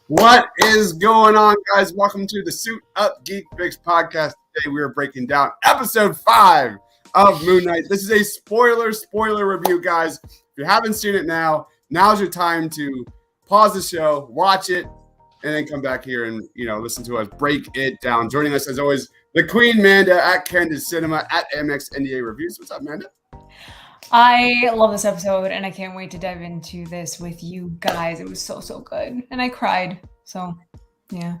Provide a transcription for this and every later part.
What is going on, guys? Welcome to the Suit Up Geek Fix podcast. Today we are breaking down episode 5 of Moon Knight. This is a spoiler review, guys. If you haven't seen it now's your time to pause the show, watch it, and then come back here and listen to us break it down. Joining us as always, the Queen Manda at Candid Cinema at MX NDA Reviews. What's up, Manda? I love this episode, and I can't wait to dive into this with you guys. It was so good, and I cried. So, yeah.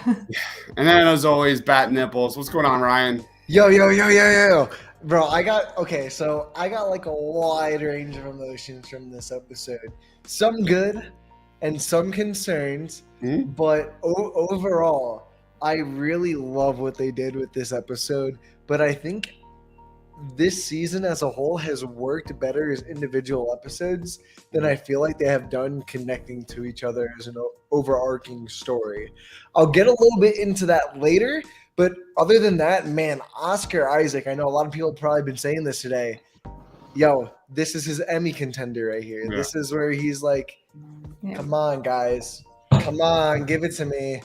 And then, as always, Bat Nipples. What's going on, Ryan? Yo. Bro, I got like a wide range of emotions from this episode. Some good and some concerns, but overall, I really love what they did with this episode. But I think this season as a whole has worked better as individual episodes than I feel like they have done connecting to each other as an overarching story. I'll get a little bit into that later, but other than that, man, Oscar Isaac, I know a lot of people have probably been saying this today. Yo, this is his Emmy contender right here. Yeah. This is where he's like, come on, guys. Come on, give it to me.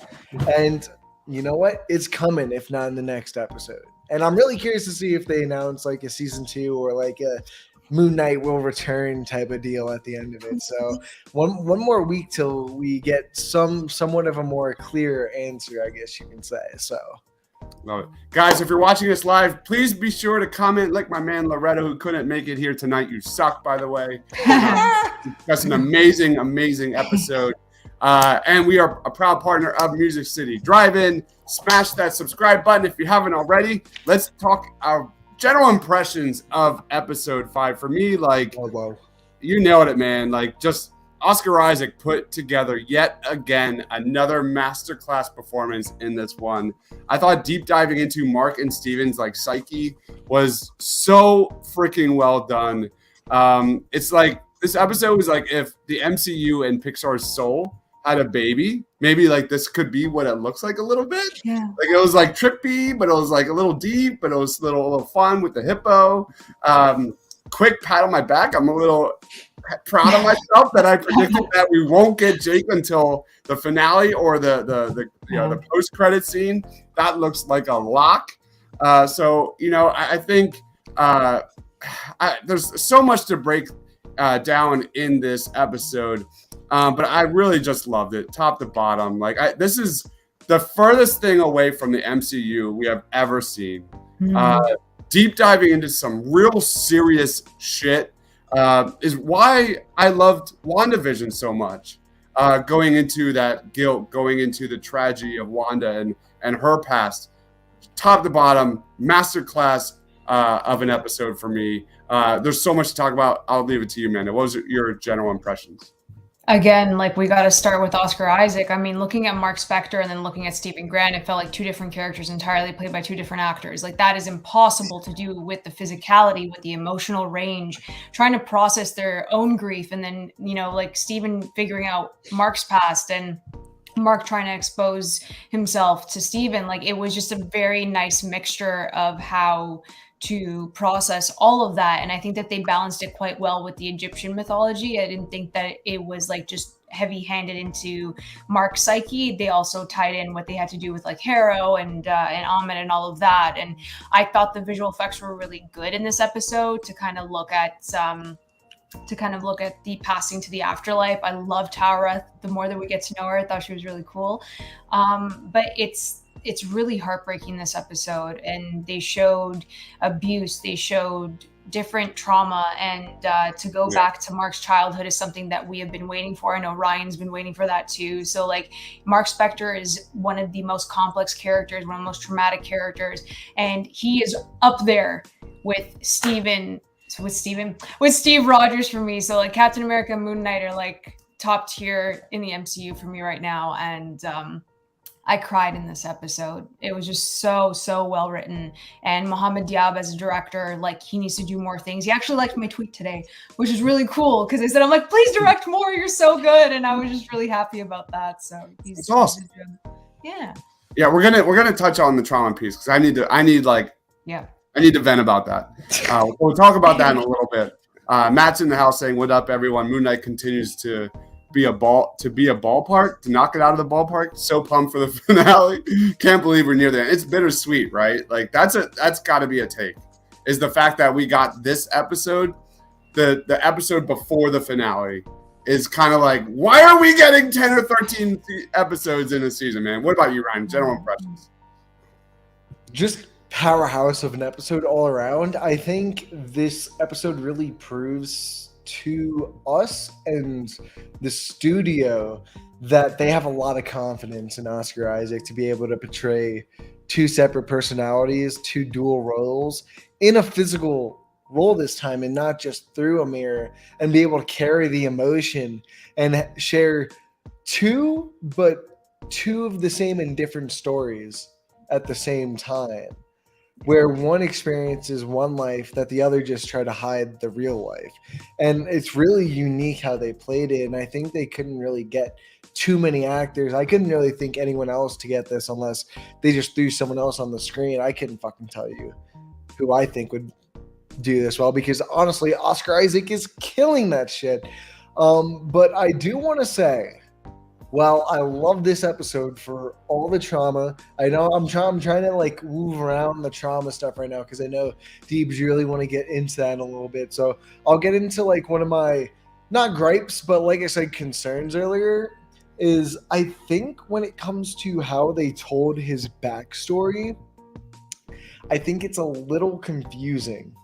And you know what? It's coming, if not in the next episode. And I'm really curious to see if they announce like a season 2 or like a Moon Knight will return type of deal at the end of it. So one more week till we get somewhat of a more clear answer, I guess you can say. So love it. Guys, if you're watching this live, please be sure to comment like my man Loretto, who couldn't make it here tonight. You suck, by the way. That's an amazing episode. And we are a proud partner of Music City Drive-In. Smash that subscribe button if you haven't already. Let's talk our general impressions of episode 5. For me, you nailed it, man. Like, just Oscar Isaac put together yet again another masterclass performance in this one. I thought deep diving into Mark and Steven's psyche was so freaking well done. It's like this episode was like if the MCU and Pixar's Soul had a baby, maybe this could be what it looks like a little bit. Yeah. It was trippy, but it was a little deep, but it was a little fun with the hippo. Quick pat on my back. I'm a little proud of myself that I predicted that we won't get Jake until the finale or the post credit scene. That looks like a lock. So I think there's so much to break down in this episode. But I really just loved it, top to bottom. This is the furthest thing away from the MCU we have ever seen. Deep diving into some real serious shit is why I loved WandaVision so much. Going into that guilt, going into the tragedy of Wanda and her past. Top to bottom, masterclass of an episode for me. There's so much to talk about. I'll leave it to you, Amanda. What was your general impressions? Again, we got to start with Oscar Isaac. I mean, looking at Mark Spector and then looking at Stephen Grant, it felt like two different characters entirely played by two different actors. That is impossible to do with the physicality, with the emotional range, trying to process their own grief. And then, Stephen figuring out Mark's past and Mark trying to expose himself to Stephen. It was just a very nice mixture of how to process all of that. And I think that they balanced it quite well with the Egyptian mythology. I didn't think that it was just heavy-handed into Mark's psyche. They also tied in what they had to do with Harrow and Ammon and all of that. And I thought the visual effects were really good in this episode to kind of look at the passing to the afterlife. I love Tara. The more that we get to know her, I thought she was really cool. But it's really heartbreaking, this episode. And they showed abuse. They showed different trauma. And to go back to Mark's childhood is something that we have been waiting for. I know Ryan's been waiting for that too. So Mark Spector is one of the most complex characters, one of the most traumatic characters. And he is up there with Steve Rogers for me. So Captain America and Moon Knight are top tier in the MCU for me right now. And I cried in this episode. It was just so well written. And Mohammed Diab as a director, he needs to do more things. He actually liked my tweet today, which is really cool because I said, please direct more. You're so good. And I was just really happy about that. So it's awesome. Yeah. Yeah, we're gonna touch on the trauma piece because I need to vent about that. We'll talk about that in a little bit. Matt's in the house saying, "What up, everyone?" Moon Knight continues to be a ballpark, to knock it out of the ballpark. So pumped for the finale. Can't believe we're near there. It's bittersweet, right? Like that's got to be a take. Is the fact that we got this episode, the episode before the finale, is kind of like, why are we getting 10 or 13 episodes in a season, man? What about you, Ryan? General impressions? Just powerhouse of an episode all around. I think this episode really proves to us and the studio that they have a lot of confidence in Oscar Isaac to be able to portray two separate personalities, two dual roles in a physical role this time, and not just through a mirror, and be able to carry the emotion and share two of the same and different stories at the same time, where one experiences one life that the other just try to hide the real life. And it's really unique how they played it, and I think they couldn't really get too many actors. I couldn't really think anyone else to get this unless they just threw someone else on the screen. I couldn't fucking tell you who I think would do this well, because honestly, Oscar Isaac is killing that shit. But I do want to say, well, I love this episode for all the trauma. I know I'm trying to like move around the trauma stuff right now because I know Deebs really want to get into that in a little bit. So I'll get into like one of my, not gripes, but like I said, concerns earlier, is I think when it comes to how they told his backstory, I think it's a little confusing.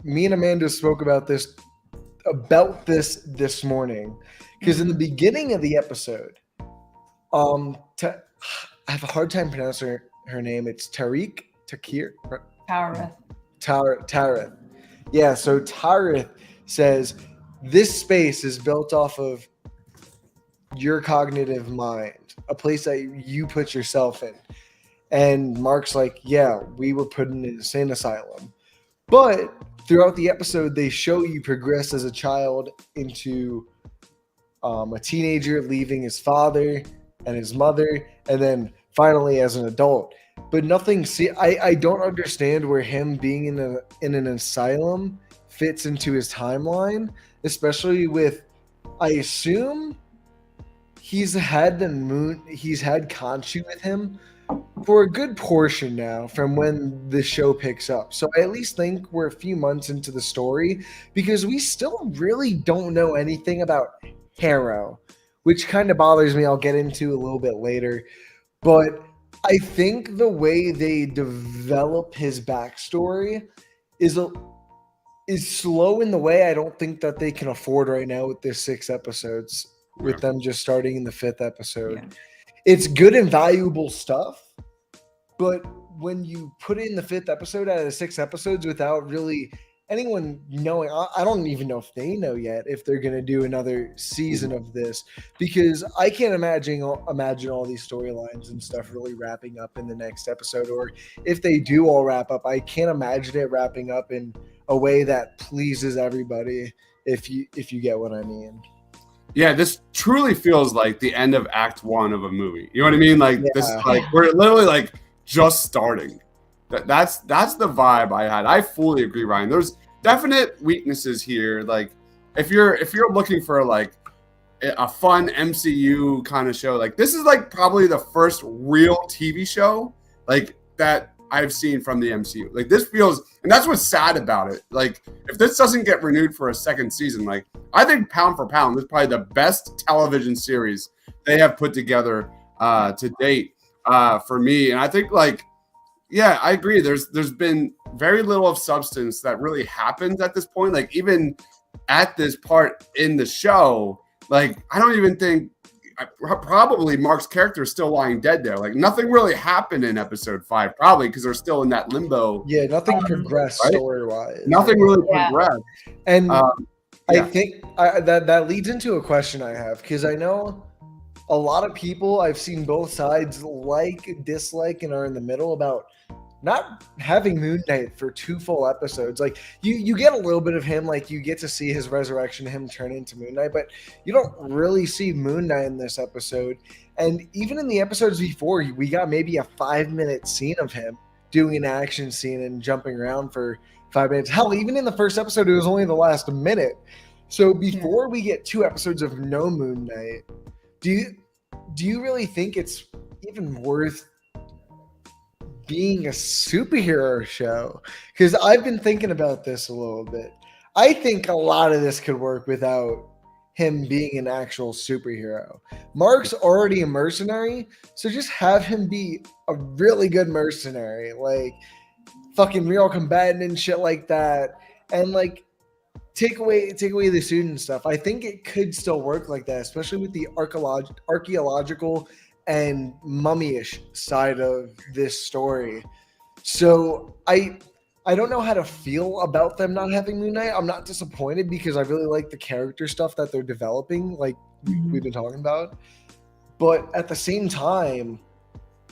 Me and Amanda spoke about this this morning, because in the beginning of the episode, I have a hard time pronouncing her name. It's Tarek. Tareth. Yeah, so Tareth says this space is built off of your cognitive mind, a place that you put yourself in. And Mark's like, yeah, we were put in an insane asylum. But throughout the episode, they show you progress as a child into a teenager, leaving his father and his mother, and then finally as an adult. But nothing. I don't understand where him being in an asylum fits into his timeline, especially with, I assume he's had Khonshu with him for a good portion now from when the show picks up. So I at least think we're a few months into the story, because we still really don't know anything about Harrow, which kind of bothers me. I'll get into a little bit later. But I think the way they develop his backstory is slow in the way I don't think that they can afford right now with this 6 episodes, with them just starting in the 5th episode. Yeah. It's good and valuable stuff, but when you put in the 5th episode out of the 6 episodes without really anyone knowing, I don't even know if they know yet if they're going to do another season of this, because I can't imagine all these storylines and stuff really wrapping up in the next episode, or if they do all wrap up, I can't imagine it wrapping up in a way that pleases everybody, if you get what I mean. Yeah, this truly feels like the end of Act 1 of a movie. You know what I mean? Like this, like we're literally like just starting. That's the vibe I had. I fully agree, Ryan. There's definite weaknesses here. Like if you're looking for like a fun MCU kind of show, like this is like probably the first real TV show like that I've seen from the MCU. Like this feels, and that's what's sad about it. Like if this doesn't get renewed for a second season, like I think pound for pound, this is probably the best television series they have put together to date for me. And I think like, yeah, I agree. There's been very little of substance that really happens at this point. Like even at this part in the show, like I don't even think, probably Mark's character is still lying dead there. Like nothing really happened in episode 5, probably because they're still in that limbo. Yeah, nothing progressed right? Story-wise. Nothing really progressed. And I think that leads into a question I have, because I know a lot of people, I've seen both sides like, dislike, and are in the middle about not having Moon Knight for 2 full episodes. Like you get a little bit of him, like you get to see his resurrection, him turn into Moon Knight, but you don't really see Moon Knight in this episode. And even in the episodes before, we got maybe a 5-minute scene of him doing an action scene and jumping around for 5 minutes. Hell, even in the first episode, it was only the last minute. So before we get 2 episodes of no Moon Knight, do you really think it's even worth being a superhero show? Because I've been thinking about this a little bit. I think a lot of this could work without him being an actual superhero. Mark's already a mercenary, so just have him be a really good mercenary, like fucking real combatant and shit like that, and like take away the student stuff. I think it could still work like that, especially with the archaeological and mummy-ish side of this story. So I don't know how to feel about them not having Moon Knight. I'm not disappointed because I really like the character stuff that they're developing, like we've been talking about. But at the same time,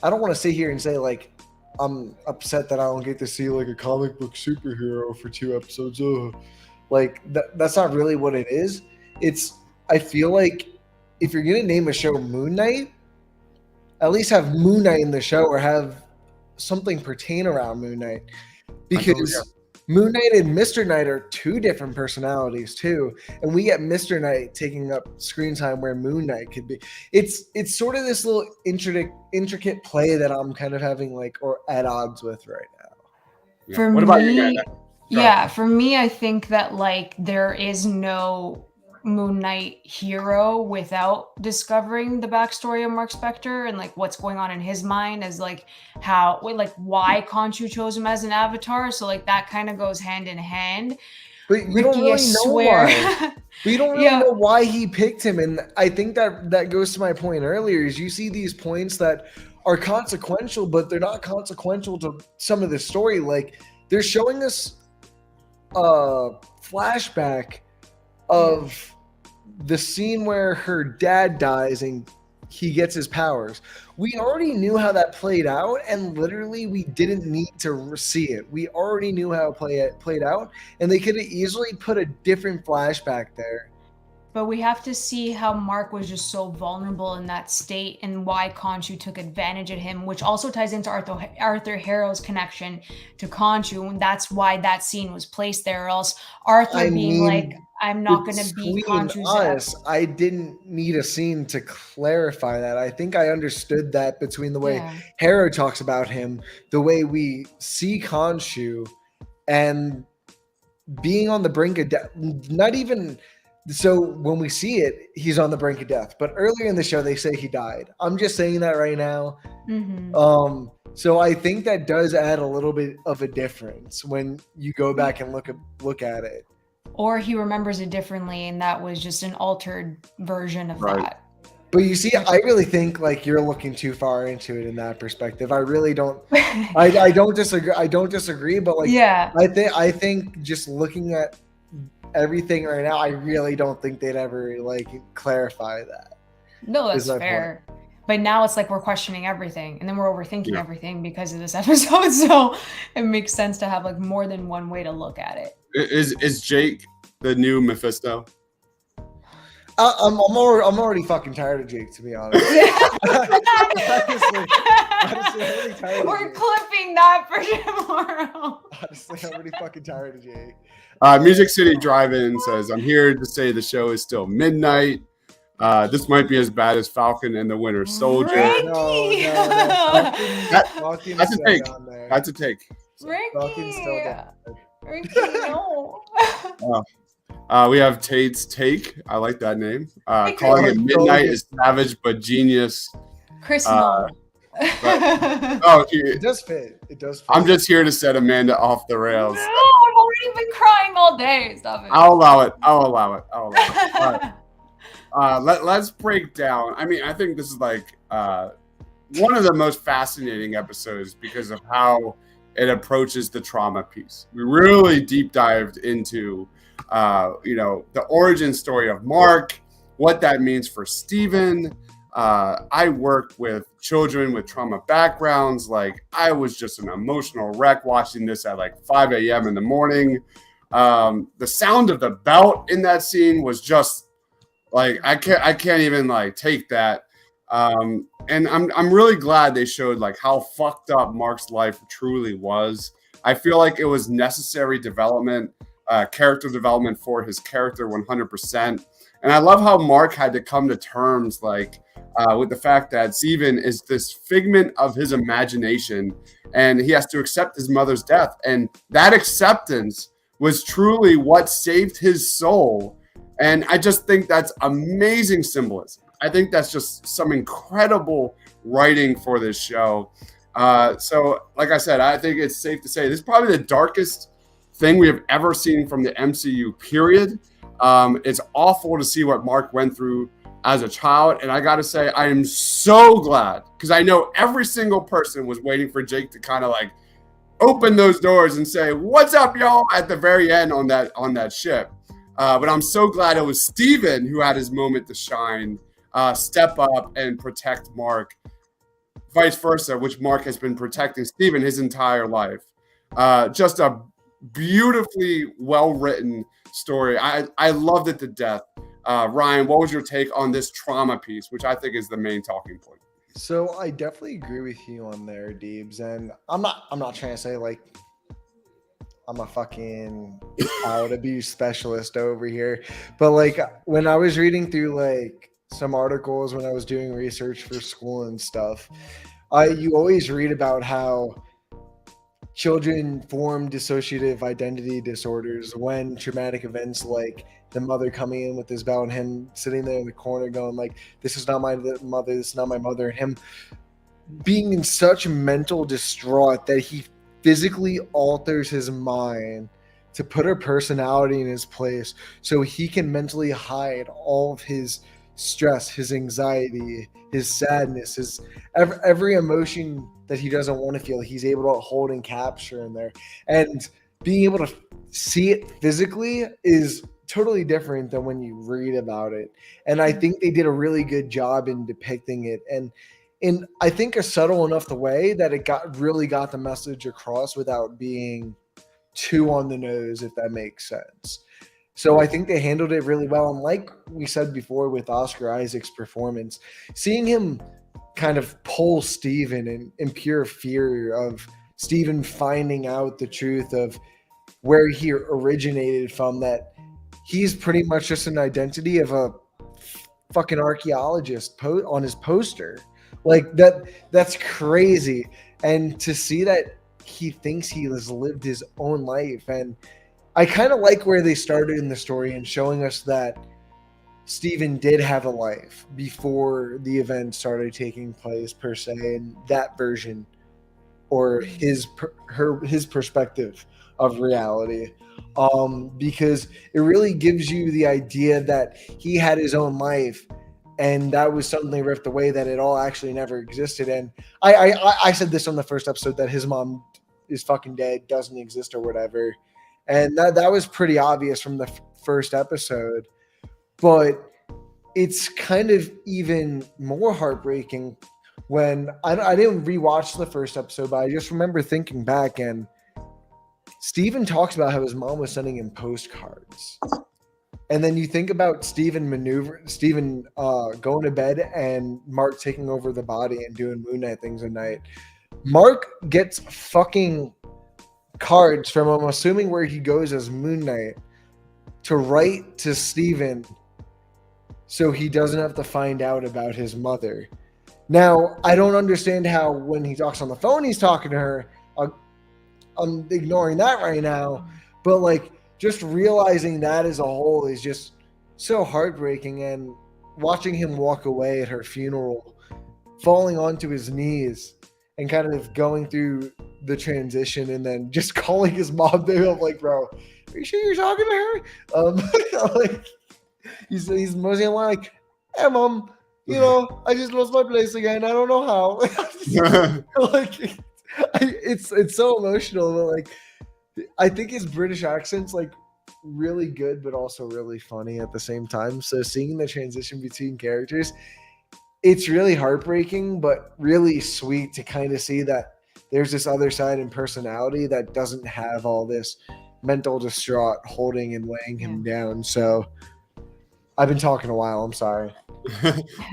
I don't want to sit here and say like I'm upset that I don't get to see like a comic book superhero for 2 episodes. Ugh. Like that's not really what it is. I feel like if you're gonna name a show Moon Knight, at least have Moon Knight in the show or have something pertain around Moon Knight. Because Moon Knight and Mr. Knight are 2 different personalities too, and we get Mr. Knight taking up screen time where Moon Knight could be. It's sort of this little intricate play that I'm kind of having like or at odds with right now. Yeah. For What about me, you guys? yeah, for me, I think that like there is no Moon Knight hero without discovering the backstory of Mark Spector and like what's going on in his mind as like why Khonshu chose him as an avatar. So like that kind of goes hand in hand. But you don't really know why. We don't really know why he picked him, and I think that goes to my point earlier. Is you see these points that are consequential, but they're not consequential to some of the story. Like they're showing us a flashback of the scene where her dad dies and he gets his powers. We already knew how that played out, and literally we didn't need to see it. We already knew how it played out, and they could have easily put a different flashback there. But we have to see how Mark was just so vulnerable in that state and why Khonshu took advantage of him, which also ties into Arthur Harrow's connection to Khonshu, and that's why that scene was placed there. Or else Arthur I'm not going to be Khonshu's. I didn't need a scene to clarify that. I think I understood that between the way Harrow talks about him, the way we see Khonshu, and being on the brink of death. Not even... So when we see it, he's on the brink of death. But earlier in the show, they say he died. I'm just saying that right now. Mm-hmm. So I think that does add a little bit of a difference when you go back and look at it. Or he remembers it differently, and that was just an altered version of that. But you see, I really think like you're looking too far into it in that perspective. I really don't. I don't disagree. I don't disagree. But like, I think just looking at everything right now, I really don't think they'd ever like clarify that. No, that's fair. Point. But now it's like we're questioning everything, and then we're overthinking everything because of this episode. So it makes sense to have like more than one way to look at it. Is Jake the new Mephisto? I'm already fucking tired of Jake, to be honest. honestly, I'm really tired. We're clipping that for tomorrow. Honestly, I'm already fucking tired of Jake. Music City Drive-In says, "I'm here to say the show is still midnight. This might be as bad as Falcon and the Winter Soldier." No. That's a take. That's a take. Ricky, no. We have Tate's Take. I like that name. Calling it midnight is savage but genius. Chris, no. It does fit. It does fit. I'm just here to set Amanda off the rails. No, I've already been crying all day. Stop it. I'll allow it. All right. Let's break down. I mean, I think this is like one of the most fascinating episodes because of how it approaches the trauma piece. We really deep dived into, the origin story of Mark, what that means for Steven. I work with children with trauma backgrounds. Like, I was just an emotional wreck watching this at like 5 a.m. in the morning. The sound of the belt in that scene was just like, I can't even like take that. And I'm really glad they showed like how fucked up Mark's life truly was. I feel like it was necessary development, character development for his character 100%. And I love how Mark had to come to terms with the fact that Steven is this figment of his imagination, and he has to accept his mother's death. And that acceptance was truly what saved his soul. And I just think that's amazing symbolism. I think that's just some incredible writing for this show. So, like I said, I think it's safe to say this is probably the darkest thing we have ever seen from the MCU, period. It's awful to see what Mark went through as a child. And I got to say, I am so glad, because I know every single person was waiting for Jake to kind of like open those doors and say, "What's up, y'all?" at the very end on that ship. But I'm so glad it was Steven who had his moment to shine, step up and protect Mark, vice versa, which Mark has been protecting Steven his entire life. Just a beautifully well-written story. I loved it to death. Ryan, what was your take on this trauma piece, which I think is the main talking point? So I definitely agree with you on there, Deebs, and I'm not trying to say like I'm a fucking child abuse specialist over here, but like when I was reading through like some articles when I was doing research for school and stuff, you always read about how children form dissociative identity disorders when traumatic events like the mother coming in with this bell and him sitting there in the corner going like, "This is not my mother, this is not my mother," and him being in such mental distraught that he physically alters his mind to put her personality in his place so he can mentally hide all of his stress, his anxiety, his sadness, his every emotion that he doesn't want to feel, he's able to hold and capture in there. And being able to see it physically is totally different than when you read about it. And I think they did a really good job in depicting it, and in I think a subtle enough the way that it really got the message across without being too on the nose, if that makes sense. So I think they handled it really well. And like we said before with Oscar Isaac's performance, seeing him kind of pull Steven in pure fear of Steven finding out the truth of where he originated from, that he's pretty much just an identity of a fucking archaeologist on his poster. Like that's crazy. And to see that he thinks he has lived his own life. And I kind of like where they started in the story and showing us that Steven did have a life before the event started taking place, per se, in that version, or his perspective of reality. Because it really gives you the idea that he had his own life, and that was suddenly ripped away, that it all actually never existed. And I said this on the first episode, that his mom is fucking dead, doesn't exist or whatever. And that was pretty obvious from the first episode. But it's kind of even more heartbreaking when I didn't rewatch the first episode, but I just remember thinking back, and Steven talks about how his mom was sending him postcards. And then you think about Steven going to bed and Mark taking over the body and doing Moon Knight things at night. Mark gets fucking cards from, I'm assuming, where he goes as Moon Knight, to write to Steven so he doesn't have to find out about his mother. Now, I don't understand how when he talks on the phone, he's talking to her. I'm ignoring that right now. But like, just realizing that as a whole is just so heartbreaking. And watching him walk away at her funeral, falling onto his knees and kind of going through the transition, and then just calling his mom there. I'm like, bro, are you sure you're talking to her? Like, he's mostly like, "Hey, mom, you know, I just lost my place again. I don't know how." Like, it's so emotional. But like, I think his British accent's like really good, but also really funny at the same time. So seeing the transition between characters, it's really heartbreaking, but really sweet to kind of see that there's this other side and personality that doesn't have all this mental distraught holding and weighing him down. So I've been talking a while. I'm sorry.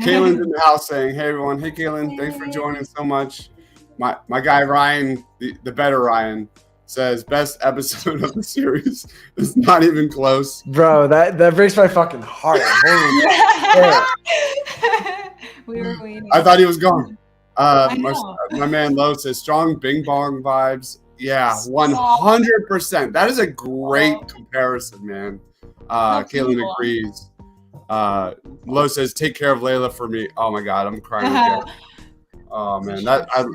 Kaylin's in the house saying, "Hey everyone, hey Kaylin, thanks for joining so much." My guy Ryan, the better Ryan, says best episode of the series. It's not even close. Bro, that breaks my fucking heart. Holy shit. We were waiting. I thought he was gone. I know. My man Lo says strong Bing Bong vibes. Yeah, 100%. That is a great comparison, man. Kaylin agrees. Lo says, take care of Layla for me. Oh my God, I'm crying again. Oh man,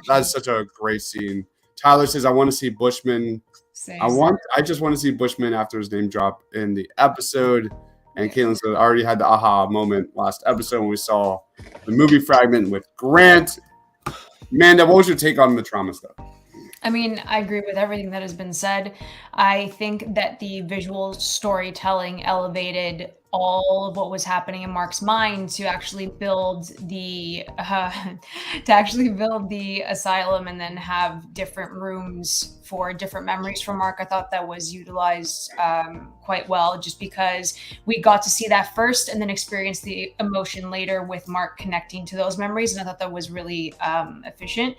that's such a great scene. Tyler says, I want to see Bushman. I just want to see Bushman after his name drop in the episode. And Caitlin said, I already had the aha moment last episode when we saw the movie fragment with Grant. Amanda, what was your take on the trauma stuff? I mean, I agree with everything that has been said. I think that the visual storytelling elevated all of what was happening in Mark's mind to actually build the asylum and then have different rooms for different memories from Mark. I thought that was utilized quite well, just because we got to see that first and then experience the emotion later with Mark connecting to those memories, and I thought that was really efficient.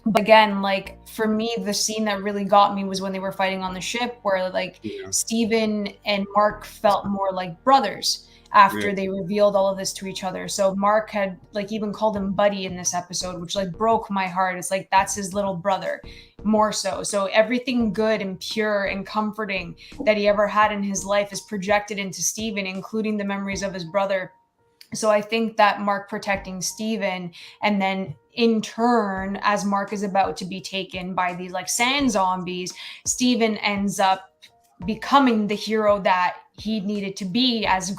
But again, like for me, the scene that really got me was when they were fighting on the ship, where like Steven and Mark felt more like brothers after they revealed all of this to each other. So Mark had like even called him Buddy in this episode, which like broke my heart. It's like that's his little brother more so. So everything good and pure and comforting that he ever had in his life is projected into Steven, including the memories of his brother. So I think that Mark protecting Steven, and then in turn, as Mark is about to be taken by these like sand zombies, Steven ends up becoming the hero that he needed to be as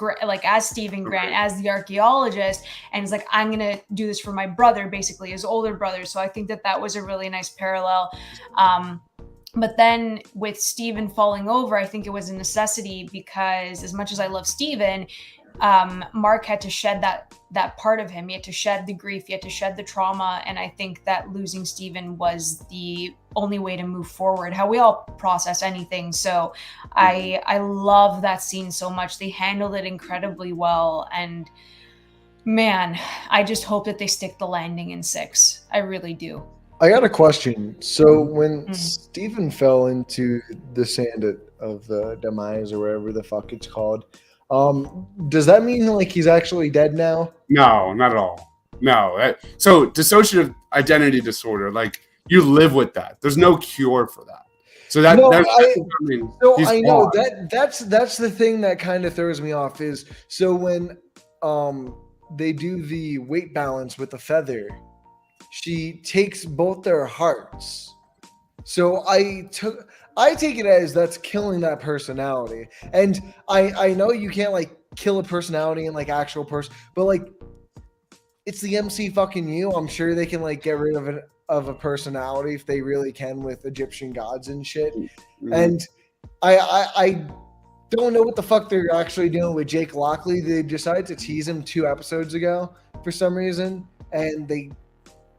Stephen Grant, as the archaeologist. And it's like, I'm going to do this for my brother, basically his older brother. So I think that was a really nice parallel. But then with Steven falling over, I think it was a necessity, because as much as I love Steven, Mark had to shed that part of him. He had to shed the grief, he had to shed the trauma, and I think that losing Steven was the only way to move forward, how we all process anything. So I love that scene so much. They handled it incredibly well, and man, I just hope that they stick the landing in 6. I really do. I got a question. So when Steven fell into the sand of the demise, or whatever the fuck it's called, does that mean like he's actually dead now? No, not at all. No. So dissociative identity disorder, like you live with that. There's no cure for that. So that I know that's the thing that kind of throws me off is, so when they do the weight balance with the feather, she takes both their hearts. So I take it as that's killing that personality. And I know you can't like kill a personality in like actual person, but like it's the MC fucking you. I'm sure they can like get rid of a personality if they really can with Egyptian gods and shit. Mm-hmm. And I don't know what the fuck they're actually doing with Jake Lockley. They decided to tease him 2 episodes ago for some reason, and they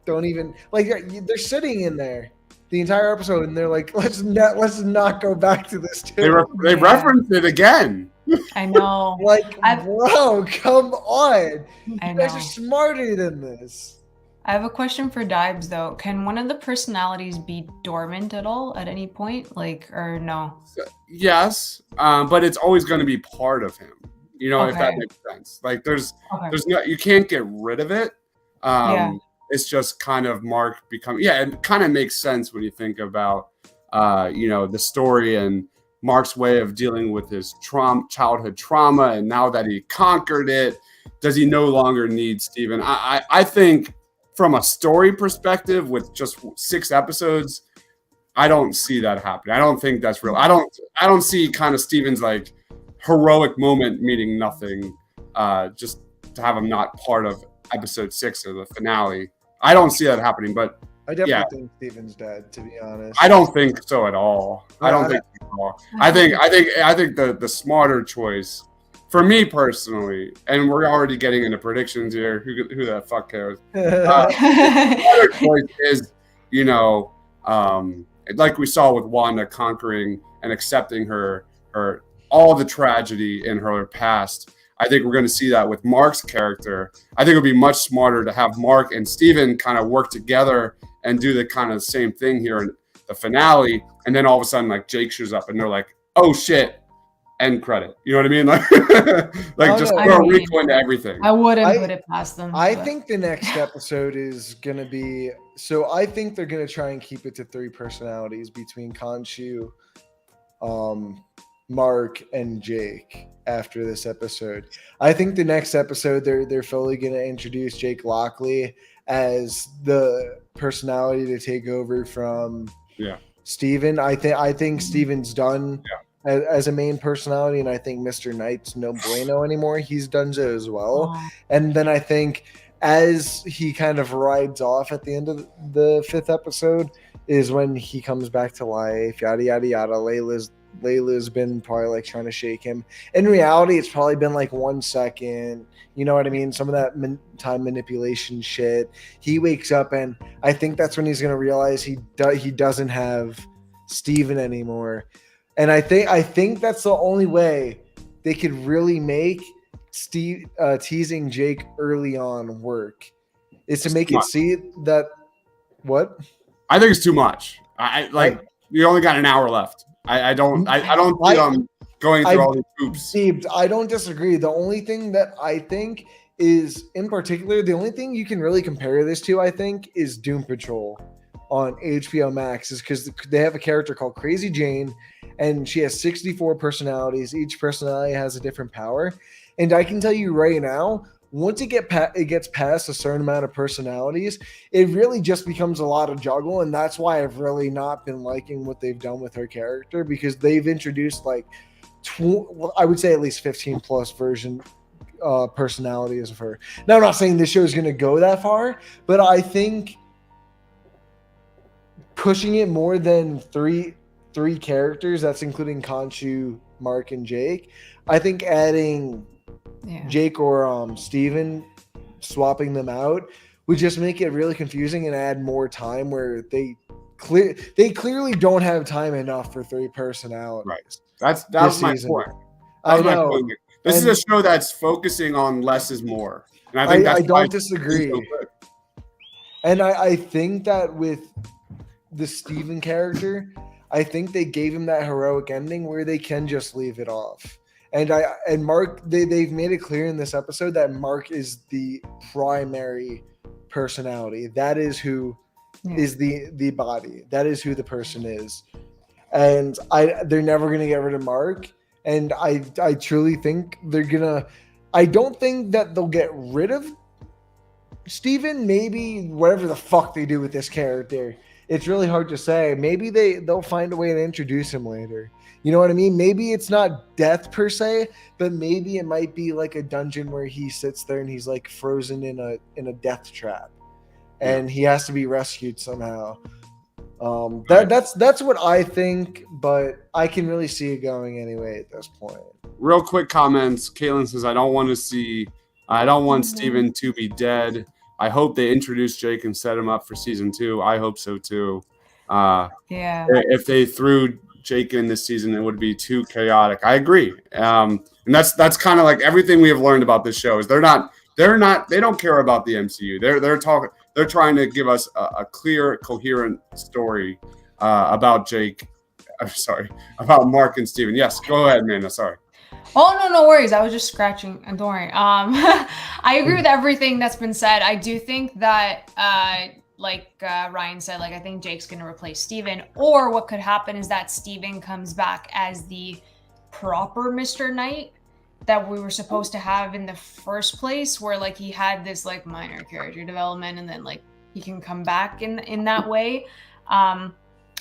don't even like they're sitting in there the entire episode, and they're like, let's not go back to this too. They referenced it again. I know. Like, bro, come on. I You know. guys are smarter than this. I have a question for Dibes though. Can one of the personalities be dormant at all at any point? Like, or no? Yes, but it's always going to be part of him. You know, if that makes sense. Like, there's no, you can't get rid of it. It's just kind of Mark becoming, it kind of makes sense when you think about, the story and Mark's way of dealing with his childhood trauma. And now that he conquered it, does he no longer need Steven? I think from a story perspective with just 6 episodes, I don't see that happening. I don't think that's real. I don't see kind of Steven's like heroic moment meaning nothing, just to have him not part of episode 6 or the finale. I don't see that happening, but I definitely think Steven's dead, to be honest. I don't think so at all. I don't think so at all. I think the smarter choice for me personally, and we're already getting into predictions here. Who the fuck cares? The smarter choice is, like we saw with Wanda conquering and accepting her all the tragedy in her past. I think we're going to see that with Mark's character. I think it would be much smarter to have Mark and Steven kind of work together and do the kind of same thing here. And the finale, and then all of a sudden like Jake shows up and they're like, oh shit, end credit. You know what I mean? Like just throw Rico into everything. I wouldn't put it past them. I think the next episode is gonna be I think they're gonna try and keep it to 3 personalities between Khonshu, Mark, and Jake after this episode. I think the next episode they're fully gonna introduce Jake Lockley as the personality to take over from Steven. I think Steven's done as a main personality, and I think Mr. Knight's no bueno anymore. He's done so as well. And then I think as he kind of rides off at the end of the 5th episode is when he comes back to life, yada yada yada. Layla's been probably like trying to shake him. In reality, it's probably been like 1 second. You know what I mean? Some of that time manipulation shit. He wakes up, and I think that's when he's gonna realize he doesn't have Steven anymore. And I think that's the only way they could really make teasing Jake early on work, is to make it see that what? I think it's too much. You only got an hour left. I don't see them going through all these hoops. Steve, I don't disagree. The only thing that I think is, in particular, the only thing you can really compare this to, I think, is Doom Patrol on HBO Max, is because they have a character called Crazy Jane, and she has 64 personalities. Each personality has a different power. And I can tell you right now, once it gets past a certain amount of personalities, it really just becomes a lot of juggle. And that's why I've really not been liking what they've done with her character, because they've introduced like, I would say at least 15 plus version personalities of her. Now, I'm not saying this show is going to go that far, but I think pushing it more than three characters, that's including Khonshu, Mark, and Jake. I think adding Jake or Steven, swapping them out, would just make it really confusing and add more time where they clearly don't have time enough for 3 personalities. Right. That's my point. I know. This is a show that's focusing on less is more. And I think I don't disagree. And I think that with the Steven character, I think they gave him that heroic ending where they can just leave it off. And Mark, they've made it clear in this episode that Mark is the primary personality. That is who is the body. That is who the person is. And they're never gonna get rid of Mark. And I truly think they're gonna. I don't think that they'll get rid of Steven. Maybe whatever the fuck they do with this character, it's really hard to say. Maybe they'll find a way to introduce him later. You know what I mean? Maybe it's not death per se, but maybe it might be like a dungeon where he sits there and he's like frozen in a death trap, and he has to be rescued somehow. That's what I think, but I can really see it going anyway at this point. Real quick comments. Caitlin says, I don't want Steven to be dead. I hope they introduce Jake and set him up for season 2. I hope so too. If they threw Jake in this season, it would be too chaotic. I agree. And that's kind of like everything we have learned about this show is they don't care about the MCU. They're trying to give us a clear, coherent story about Jake. I'm sorry, about Mark and Steven. Yes, go ahead, Amanda. Sorry. Oh, no worries. I was just scratching. Don't worry. I agree with everything that's been said. I do think that, Ryan said, I think Jake's going to replace Steven. Or what could happen is that Steven comes back as the proper Mr. Knight that we were supposed to have in the first place, where he had this minor character development, and then he can come back in that way.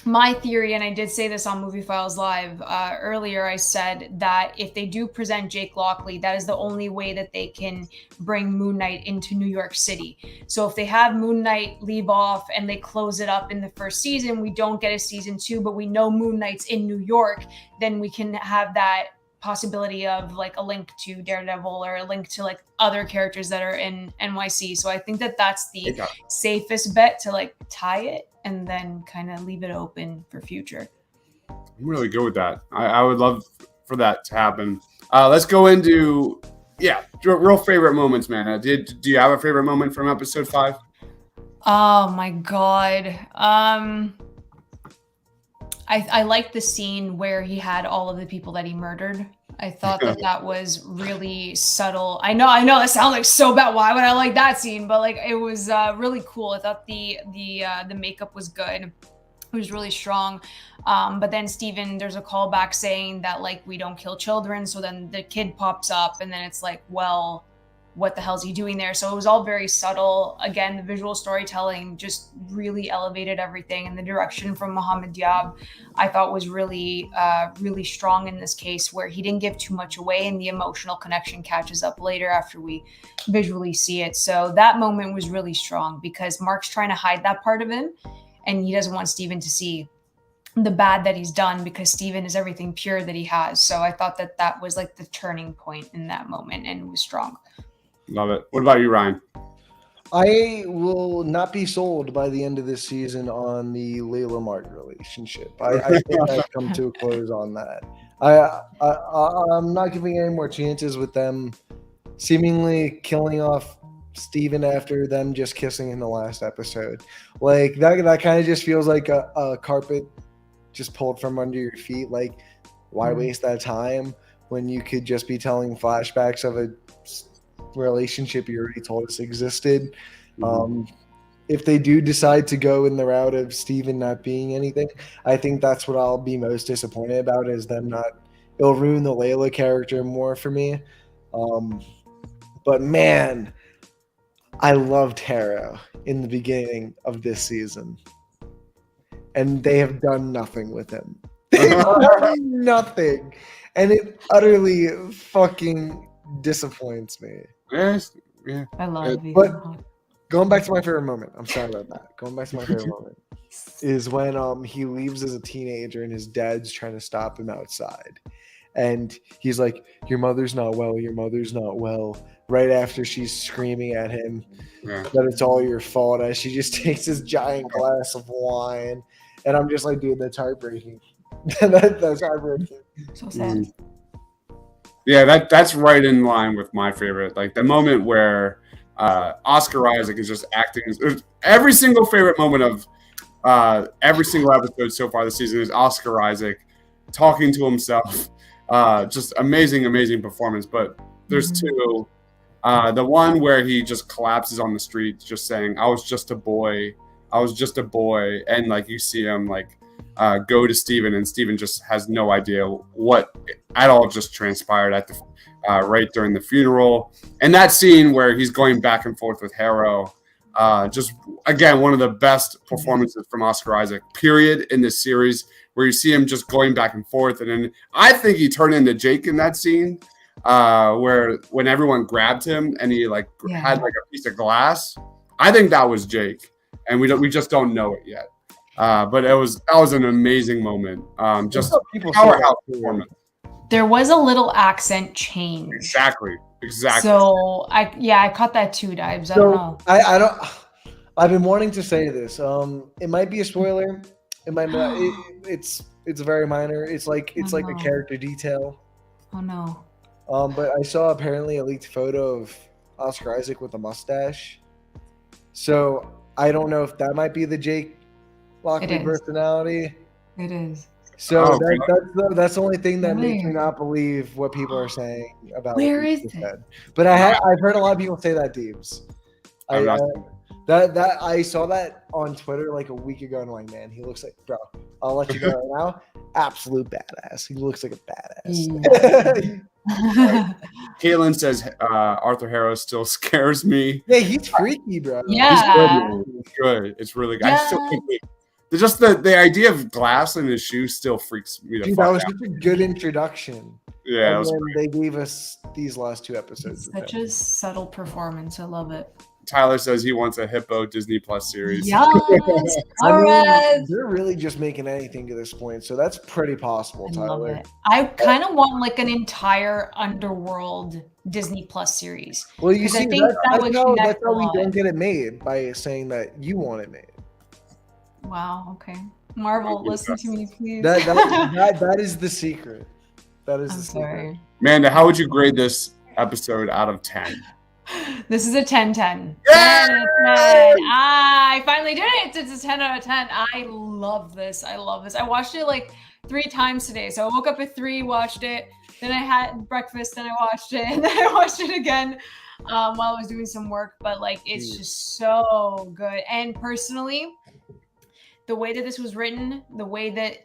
My theory, and I did say this on Movie Files Live earlier, I said that if they do present Jake Lockley, that is the only way that they can bring Moon Knight into New York City. So if they have Moon Knight leave off and they close it up in the first season, we don't get a season 2, but we know Moon Knight's in New York, then we can have that possibility of a link to Daredevil or a link to other characters that are in NYC. So I think that that's the safest bet to tie it and then kind of leave it open for future. I'm really good with that. I would love for that to happen. Let's go into real favorite moments, man. Do you have a favorite moment from episode 5? Oh my god. I liked the scene where he had all of the people that he murdered. I thought that was really subtle. I know that sounds like so bad. Why would I like that scene? But like it was really cool. I thought the makeup was good. It was really strong. But then Steven, there's a callback saying that like we don't kill children. So then the kid pops up, and then it's like, well, what the hell is he doing there? So it was all very subtle. Again, the visual storytelling just really elevated everything, and the direction from Mohammed Diab I thought was really really strong in this case, where he didn't give too much away, and the emotional connection catches up later after we visually see it. So that moment was really strong because Mark's trying to hide that part of him, and he doesn't want Steven to see the bad that he's done, because Steven is everything pure that he has. So I thought that was like the turning point in that moment, and it was strong. Love it. What about you, Ryan? I will not be sold by the end of this season on the Layla Mark relationship. I think I've come to a close on that. I'm not giving any more chances with them seemingly killing off Steven after them just kissing in the last episode. Like that kind of just feels like a carpet just pulled from under your feet. Like, why waste that time when you could just be telling flashbacks of a relationship you already told us existed? If they do decide to go in the route of Steven not being anything, I think that's what I'll be most disappointed about, is them not. It'll ruin the Layla character more for me. But man, I loved Harrow in the beginning of this season, and they have done nothing with him. They've done nothing, and it utterly fucking disappoints me. Yes, yeah. I love you. But going back to my favorite moment, I'm sorry about that. Going back to my favorite moment is when he leaves as a teenager and his dad's trying to stop him outside. And he's like, your mother's not well, your mother's not well. Right after she's screaming at him that it's all your fault, as she just takes this giant glass of wine. And I'm just like, dude, that's heartbreaking. That's heartbreaking. So sad. Yeah, that's right in line with my favorite. Like the moment where Oscar Isaac is just acting. Every single favorite moment of every single episode so far this season is Oscar Isaac talking to himself. Just amazing performance. But there's two. The one where he just collapses on the street, just saying, I was just a boy. And like you see him like go to Steven, and Steven just has no idea what at all just transpired at the right during the funeral. And that scene where he's going back and forth with Harrow, just again one of the best performances from Oscar Isaac period in this series, where you see him just going back and forth. And then I think he turned into Jake in that scene, where when everyone grabbed him and he had like a piece of glass. I think that was Jake, and we just don't know it yet. But that was an amazing moment. Just powerhouse performance. There was a little accent change. Exactly. So I caught that too, Dibes. I don't know. I've been wanting to say this. It might be a spoiler. It might not. It's very minor. It's like a character detail. Oh no. But I saw apparently a leaked photo of Oscar Isaac with a mustache. So I don't know if that might be the Jake Lockley personality. It is. So that's the only thing that makes me not believe what people are saying about where is it. Said. But I've heard a lot of people say that, Deebs. I saw that on Twitter like a week ago, and I'm like, man, he looks like, bro, I'll let you know right now, absolute badass. He looks like a badass. Caitlin says Arthur Harrow still scares me. Yeah, he's freaky, bro. Yeah, he's good. It's really good. Yeah. Just the idea of glass in his shoe still freaks me the fuck out. That was such a good introduction. Yeah, and then they gave us these last two episodes. Such a subtle performance. I love it. Tyler says he wants a Hippo Disney Plus series. Yes. All right. They're really just making anything to this point, so that's pretty possible, Tyler. I love it. I kind of want like an entire Underworld Disney Plus series. Well, you see, that's how we don't get it made, by saying that you want it made. Wow. Okay. Marvel, listen to me, please. That is the secret. That is the secret. Amanda, how would you grade this episode out of 10? This is a 10-10. Yay! 10 out of 10. I finally did it. It's a 10 out of 10. I love this. I watched it like 3 times today. So I woke up at 3, watched it. Then I had breakfast, then I watched it. And then I watched it again while I was doing some work. But like, it's just so good. And personally, the way that this was written, the way that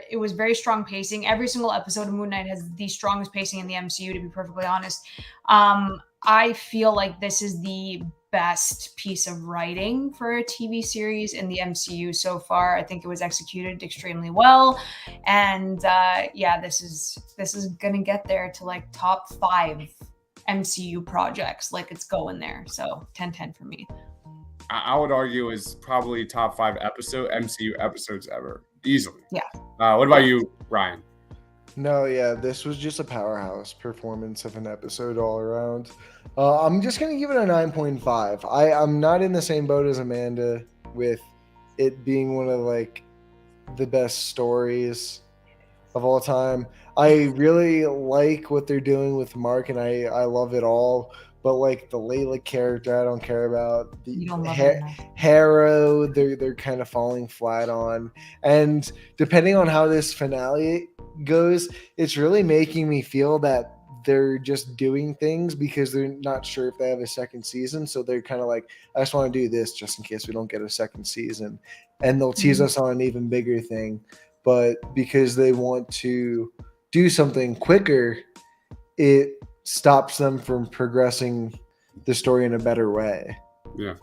it was very strong pacing. Every single episode of Moon Knight has the strongest pacing in the MCU, to be perfectly honest. I feel like this is the best piece of writing for a TV series in the MCU so far. I think it was executed extremely well. And this is gonna get there to like top 5 MCU projects. Like it's going there. So 10-10 for me. I would argue is probably top 5 MCU episodes ever, easily. Yeah. What about you, Ryan? No, yeah, this was just a powerhouse performance of an episode all around. I'm just gonna give it a 9.5. I'm not in the same boat as Amanda with it being one of like the best stories of all time. I really like what they're doing with Mark, and I love it all. But like the Layla character, I don't care about. The Harrow, they're kind of falling flat on. And depending on how this finale goes, it's really making me feel that they're just doing things because they're not sure if they have a second season. So they're kind of like, I just want to do this just in case we don't get a second season. And they'll tease us on an even bigger thing. But because they want to do something quicker, it stops them from progressing the story in a better way. Yeah.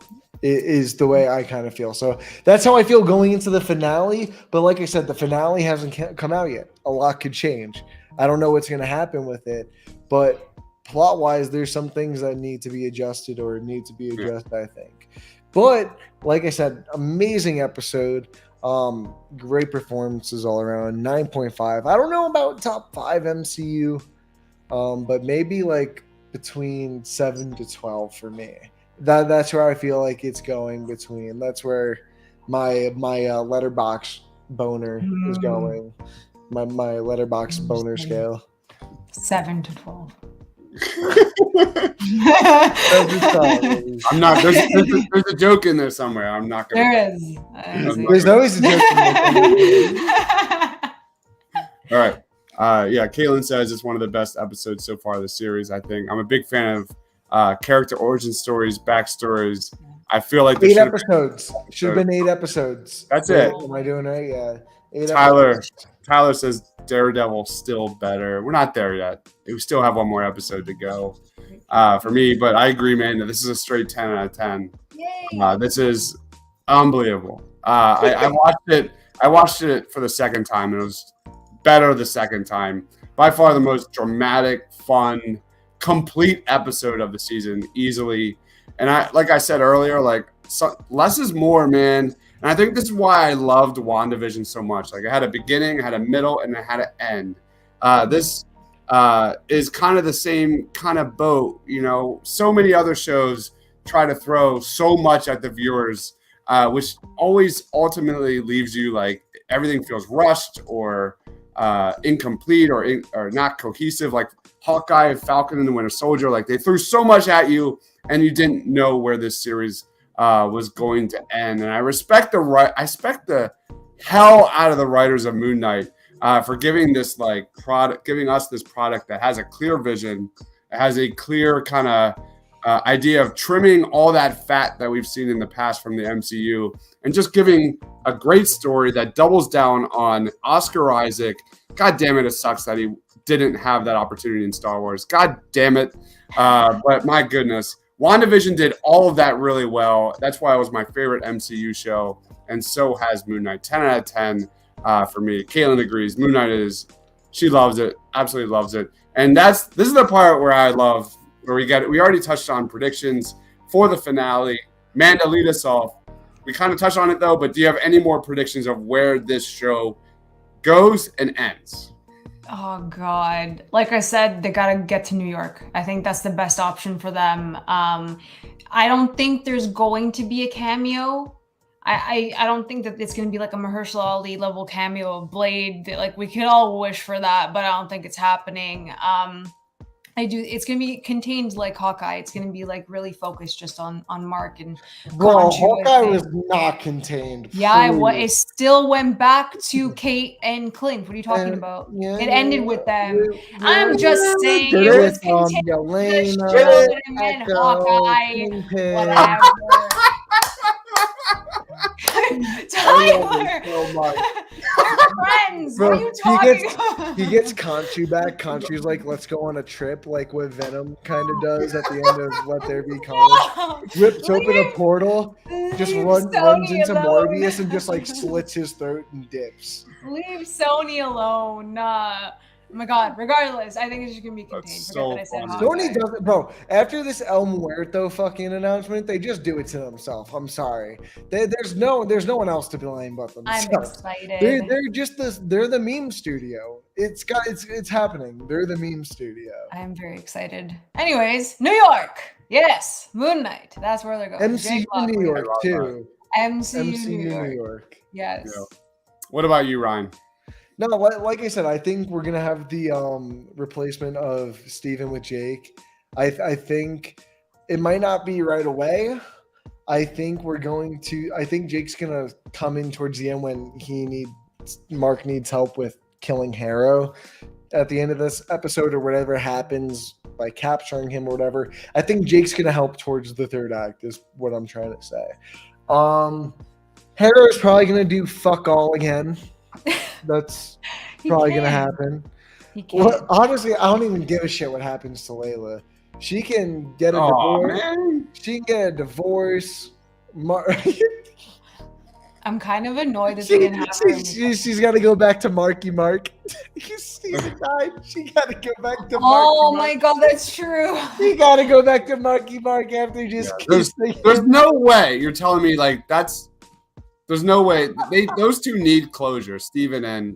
It is the way I kind of feel. So that's how I feel going into the finale. But like I said, the finale hasn't come out yet. A lot could change. I don't know what's going to happen with it. But plot-wise, there's some things that need to be adjusted or need to be addressed, I think. But like I said, amazing episode. Great performances all around. 9.5. I don't know about top 5 MCU. But maybe like between 7 to 12 for me. That's where I feel like it's going between. That's where my letterbox boner is going. My letterbox boner scale. 7 to 12. I'm not. There's a joke in there somewhere. I'm not gonna. There is. There's always a joke in there. All right. Caitlin says it's one of the best episodes so far of the series. I think I'm a big fan of character origin stories, backstories. I feel like 8 episodes. Should have been 8 episodes. That's it. Am I doing right? Yeah. 8 Tyler says Daredevil still better. We're not there yet. We still have one more episode to go for me, but I agree, man. This is a straight 10 out of 10. This is unbelievable. I watched it for the second time, and it was better the second time. By far the most dramatic, fun, complete episode of the season, easily. And like I said earlier, less is more, man. And I think this is why I loved WandaVision so much. Like, it had a beginning, it had a middle, and it had an end. This is kind of the same kind of boat. You know, so many other shows try to throw so much at the viewers, which always ultimately leaves you like everything feels rushed or incomplete or not cohesive. Like Hawkeye, Falcon, and the Winter Soldier, like they threw so much at you, and you didn't know where this series was going to end. And I respect the hell out of the writers of Moon Knight for giving us this product that has a clear vision, it has a clear kind of idea of trimming all that fat that we've seen in the past from the MCU, and just giving a great story that doubles down on Oscar Isaac. God damn it, it sucks that he didn't have that opportunity in Star Wars. God damn it. But my goodness, WandaVision did all of that really well. That's why it was my favorite MCU show, and so has Moon Knight. 10 out of 10 for me. Caitlin agrees. Moon Knight she loves it, absolutely loves it. And this is the part where I love, where we already touched on predictions for the finale. Manda, lead us off. We kind of touched on it though, but do you have any more predictions of where this show goes and ends? Oh God. Like I said, they got to get to New York. I think that's the best option for them. I don't think there's going to be a cameo. I don't think that it's going to be like a Mahershala Ali level cameo of Blade. Like, we could all wish for that, but I don't think it's happening. I do. It's gonna be contained like Hawkeye. It's gonna be like really focused just on Mark and Bro, Khonshu, Hawkeye was not contained. Yeah, Please. it still went back to Kate and Clint. What are you talking about? Yeah, It ended with them. yeah, I'm just saying Did it was Yelena, contained. The show that it meant Echo, Hawkeye. Kingpin. Whatever. Tyler, So much. they're friends. Bro, what are you talking about? He gets Khonshu back. Khonshu's like, let's go on a trip, like what Venom kind of does at the end of Let There Be Carnage. Rips open a portal, just runs into Morbius and just like slits his throat and dips. Leave Sony alone. Oh my God. Regardless, I think it's just gonna be contained. So Forget that I said funny. Sony Hawkeye. doesn't, bro. After this El Muerto fucking announcement, they just do it to themselves. I'm sorry. There's no one else to blame but I'm themselves. excited. They're just they're the meme studio. It's happening. They're the meme studio. I am very excited. Anyways, New York. Yes, Moon Knight. That's where they're going. MCU Jake New Lockley. York too. MCU New MCU York. Yes. Yeah. What about you, Ryan? No, like I said, I think we're gonna have the replacement of Steven with Jake. I think it might not be right away. I think Jake's gonna come in towards the end when Mark needs help with killing Harrow at the end of this episode or whatever happens by capturing him or whatever. I think Jake's gonna help towards the third act is what I'm trying to say. Harrow's probably gonna do fuck all again. That's probably gonna happen. Well, honestly, I don't even give a shit what happens to Layla. She can get a divorce. Man. She can get a divorce. I'm kind of annoyed that they didn't have her. She's got to go back to Marky Mark. Season 9. She got to go back to Marky Oh Mark. my God, that's true. She got to go back to Marky Mark after just There's no way you're telling me like that's. There's no way those two need closure, Steven and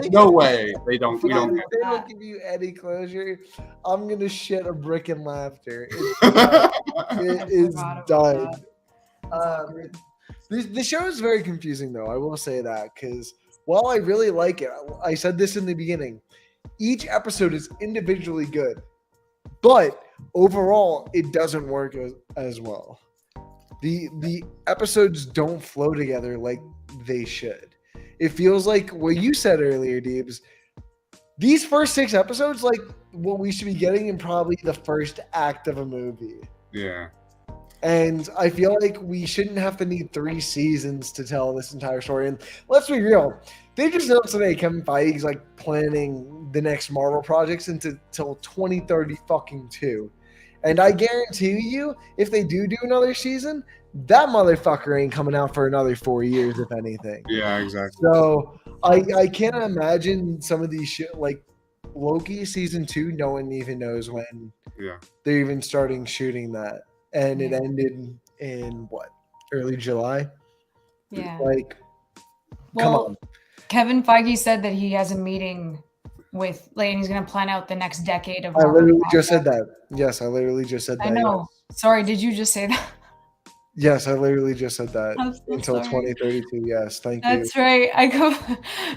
no way they don't. We don't. They don't give you any closure. I'm gonna shit a brick in laughter. It is done. The show is very confusing, though. I will say that because while I really like it, I said this in the beginning. Each episode is individually good, but overall, it doesn't work as well. The episodes don't flow together like they should. It feels like what you said earlier, Deebs. These first 6 episodes, like what we should be getting in probably the first act of a movie. Yeah. And I feel like we shouldn't have to need 3 seasons to tell this entire story. And let's be real. They just announced today Kevin Feige's like planning the next Marvel projects until 2030 fucking 2. And I guarantee you, if they do another season, that motherfucker ain't coming out for another 4 years, if anything. Yeah, exactly. So I can't imagine some of these shit like Loki season 2. No one even knows when they're even starting shooting that, and it ended in what, early July? Yeah. Like, come on. Kevin Feige said that he has a meeting with, like, and he's going to plan out the next decade of. I literally just said that. Yes, I literally just said that. I know. Yes. Sorry, did you just say that? Yes, I literally just said that. So until sorry. 2032. Yes, thank you. That's right. I go.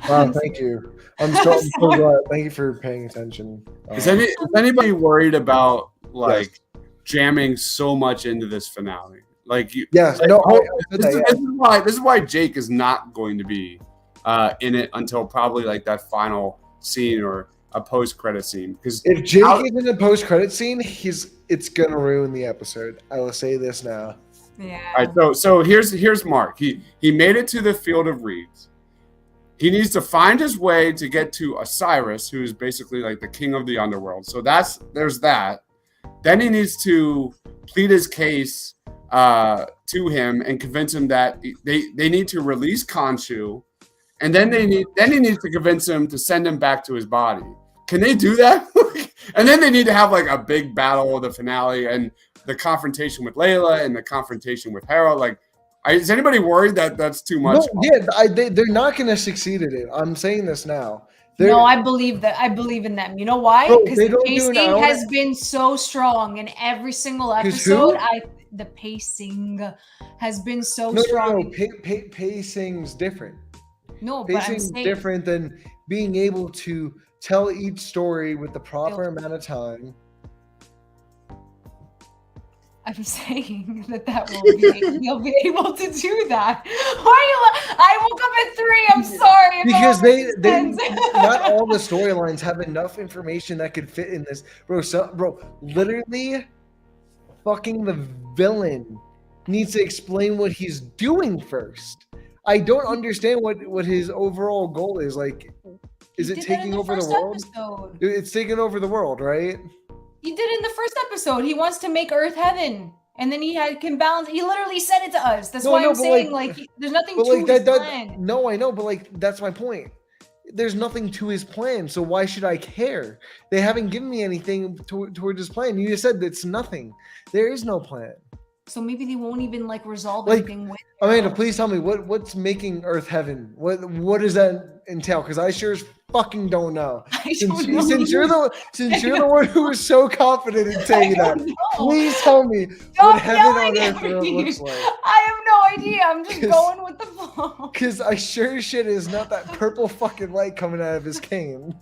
Wow, thank you. I'm so glad. Thank you for paying attention. Is anybody worried about like jamming so much into this finale? Like you? Yes. Like, No. This is why Jake is not going to be in it until probably like that final scene or a post-credit scene. Because if Jake is in the post-credit scene, it's gonna ruin the episode. I will say this now. Yeah. All right. So here's Mark. He made it to the Field of Reeds. He needs to find his way to get to Osiris, who is basically like the king of the underworld. So there's that. Then he needs to plead his case to him and convince him that they need to release Khonshu. And then he needs to convince him to send him back to his body. Can they do that? And then they need to have like a big battle of the finale and the confrontation with Layla and the confrontation with Harrow. Like, is anybody worried that that's too much? No, yeah, they're not going to succeed at it. I'm saying this now. No, I believe that. I believe in them. You know why? Because the pacing has been so strong in every single episode. The pacing has been so strong. No, pacing's different. No, but pacing's different than being able to tell each story with the proper amount of time I'm saying that he'll be able to do that. I woke up at 3. I'm sorry. Because they not all the storylines have enough information that could fit in this, bro. Literally, fucking the villain needs to explain what he's doing first. I don't understand what his overall goal is. Like, is it taking over the world? Episode. It's taking over the world, right? He did it in the first episode. He wants to make Earth heaven, and then he can balance. He literally said it to us. That's why I'm saying there's nothing to his plan. No, I know, but that's my point. There's nothing to his plan, so why should I care? They haven't given me anything towards his plan. You just said it's nothing. There is no plan. So maybe they won't even resolve anything with. Amanda, please tell me what's making Earth heaven. What does that entail? Because I sure as fucking don't know. Since you're the one who was so confident in saying that, please tell me what heaven on earth looks like. I have no idea. I'm just going with the flow. Because I sure as shit is not that purple fucking light coming out of his cane.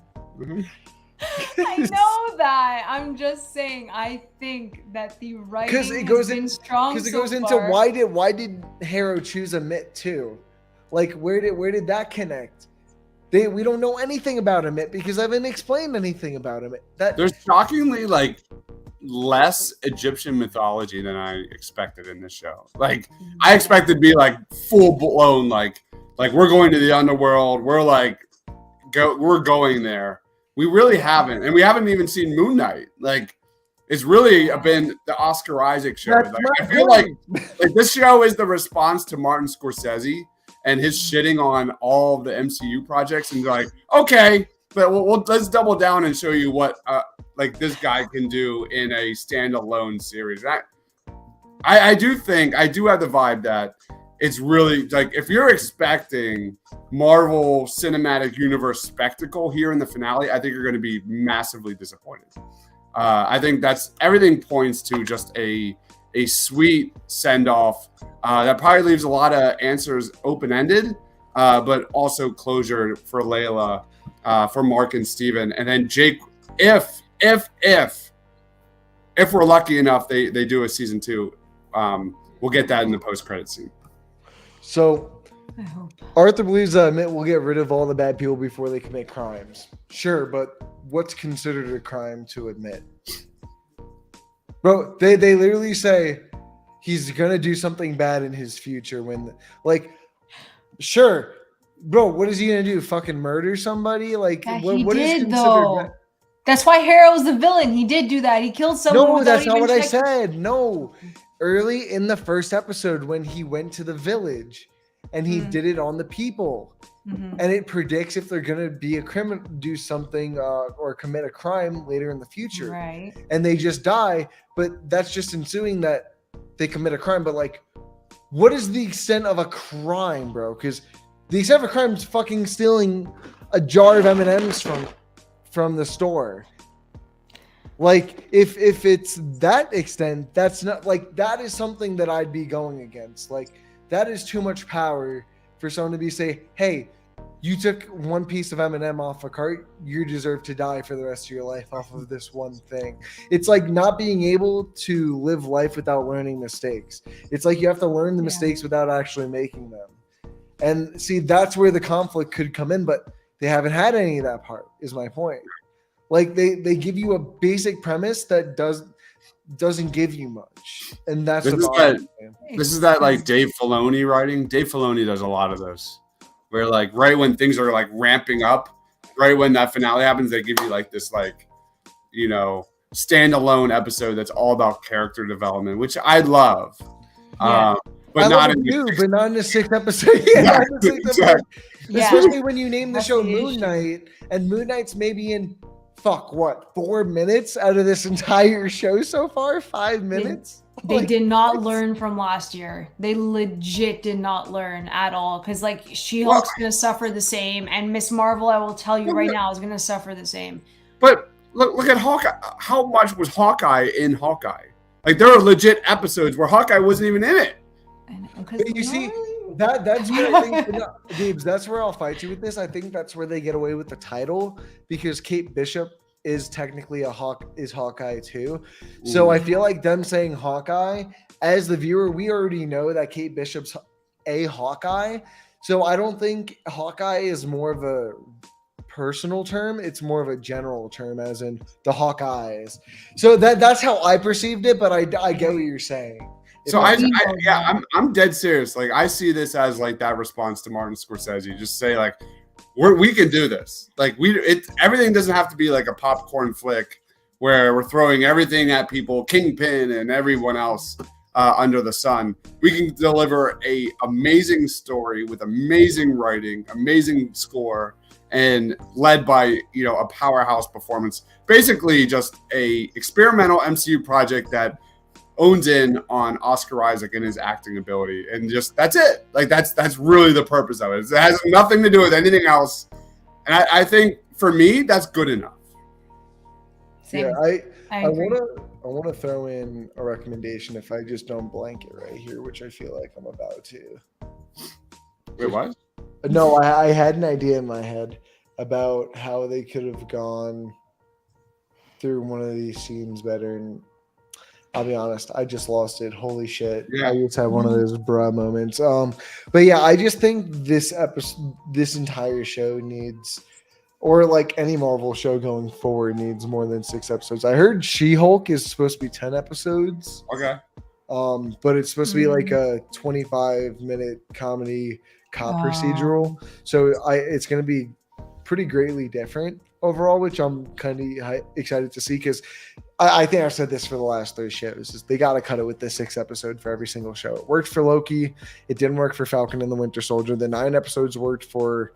I know that. I'm just saying. I think that the writing has been strong. Because it goes into why did Harrow choose Amit too? Like where did that connect? We don't know anything about Amit because I haven't explained anything about Amit. There's shockingly less Egyptian mythology than I expected in this show. Like I expected to be full blown like we're going to the underworld. We're we're going there. We really haven't, and we haven't even seen Moon Knight. It's really been the Oscar Isaac show. I feel like this show is the response to Martin Scorsese and his shitting on all the MCU projects, and okay, but let's double down and show you what this guy can do in a standalone series. I do have the vibe that it's really if you're expecting Marvel Cinematic Universe spectacle here in the finale, I think you're going to be massively disappointed. I think everything points to just a sweet send-off that probably leaves a lot of answers open-ended, but also closure for Layla, for Mark and Steven. And then Jake, if we're lucky enough they do a season 2, we'll get that in the post-credit scene. So Arthur believes that Amit will get rid of all the bad people before they commit crimes. Sure, but what's considered a crime to admit? Bro, they literally say he's gonna do something bad in his future sure. Bro, what is he gonna do? Fucking murder somebody? What is considered bad? That's why Harrow's the villain. He did do that. He killed someone. No, that's not what I said. No. Early in the first episode when he went to the village and he did it on the people. Mm-hmm. And it predicts if they're going to be a criminal, do something or commit a crime later in the future. Right. And they just die. But that's just ensuing that they commit a crime. But what is the extent of a crime, bro? Because the extent of a crime is fucking stealing a jar of M&Ms from the store. If it's that extent, that's not that is something that I'd be going against. That is too much power for someone to say, hey, you took one piece of M&M off a cart, you deserve to die for the rest of your life off of this one thing. It's not being able to live life without learning mistakes. It's you have to learn the mistakes without actually making them. And see, that's where the conflict could come in, but they haven't had any of that part, is my point. They give you a basic premise that doesn't give you much, and that's this is that Dave Filoni writing. Dave Filoni does a lot of those, where right when things are ramping up, right when that finale happens, they give you this standalone episode that's all about character development, which I love. Yeah. But not in the 6th episode. Exactly. Especially when you name the show Moon Knight, and Moon Knight's maybe in 4 minutes out of this entire show so far? 5 minutes? They did not learn from last year. They legit did not learn at all. Because She-Hulk's going to suffer the same, and Miss Marvel, I will tell you right now, is going to suffer the same. But look at Hawkeye. How much was Hawkeye in Hawkeye? There are legit episodes where Hawkeye wasn't even in it. But you see, that's where I think, Gabe, that's where I'll fight you with this. I think that's where they get away with the title, because Kate Bishop is technically is Hawkeye too. So I feel like them saying Hawkeye, as the viewer, we already know that Kate Bishop's a Hawkeye. So I don't think Hawkeye is more of a personal term. It's more of a general term, as in the Hawkeyes. So that's how I perceived it, but I get what you're saying. So I'm dead serious. Like, I see this as like that response to Martin Scorsese. Just say like, we can do this. Like, everything doesn't have to be like a popcorn flick where we're throwing everything at people, Kingpin and everyone else under the sun. We can deliver a amazing story with amazing writing, amazing score, and led by, you know, a powerhouse performance. Basically, just a experimental MCU project that owns in on Oscar Isaac and his acting ability, and just that's it. Like, that's really the purpose of it. It has nothing to do with anything else, and I think for me that's good enough. Same. Yeah, I want to throw in a recommendation if I just don't blank it right here, which I feel like I'm about to. Wait, what? No, I had an idea in my head about how they could have gone through one of these scenes better, and I'll be honest, I just lost it. Holy shit. Yeah. I just had one of those bruh moments. But yeah, I just think this entire show needs, or like any Marvel show going forward, needs more than 6 episodes. I heard She-Hulk is supposed to be 10 episodes. Okay. But it's supposed to be like a 25-minute comedy cop procedural. So it's going to be pretty greatly different overall, which I'm kind of excited to see, because I think I've said this for the last 3 shows, is they got to cut it with the 6 episode for every single show. It worked for Loki. It didn't work for Falcon and the Winter Soldier. The 9 episodes worked for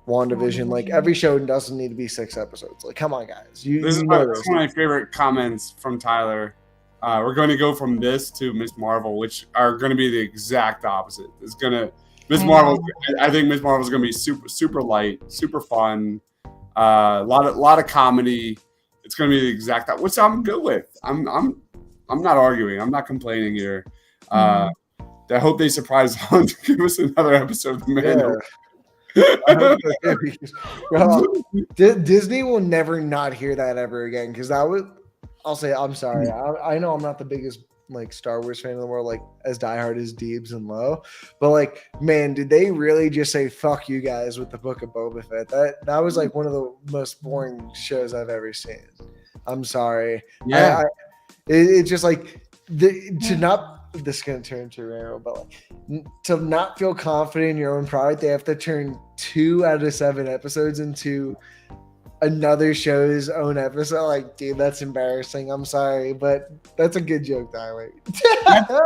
WandaVision. Like, every show doesn't need to be 6 episodes. Like, come on, guys. This is one of my favorite comments from Tyler. We're going to go from this to Ms. Marvel, which are going to be the exact opposite. It's going to I think Ms. Marvel is going to be super light, super fun. A lot of comedy. It's going to be the exact, which I'm good with. I'm not arguing. I'm not complaining here. I hope they surprise on to give us another episode of the Mandalorian. Disney will never not hear that ever again, because that was, I'll say, I'm sorry. I know I'm not the biggest like Star Wars fan in the world, like as diehard as Deebs and Lowe, but like, man, did they really just say fuck you guys with the Book of Boba Fett? That was like one of the most boring shows I've ever seen. I'm sorry. Yeah, it's just like to not. This is gonna turn to rare, but like, to not feel confident in your own product, they have to turn 2 out of 7 episodes into another show's own episode. Like, dude, that's embarrassing. I'm sorry, but that's a good joke, Tyler.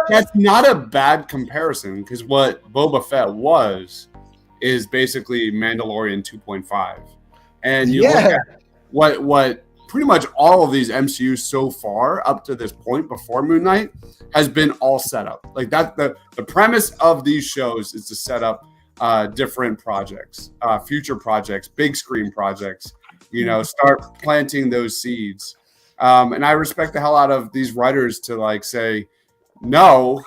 that's not a bad comparison, because what Boba Fett is basically Mandalorian 2.5, and you look at what pretty much all of these MCUs so far up to this point before Moon Knight has been all set up. Like, that the premise of these shows is to set up different projects, future projects, big screen projects, you know, start planting those seeds. And I respect the hell out of these writers to like say, no,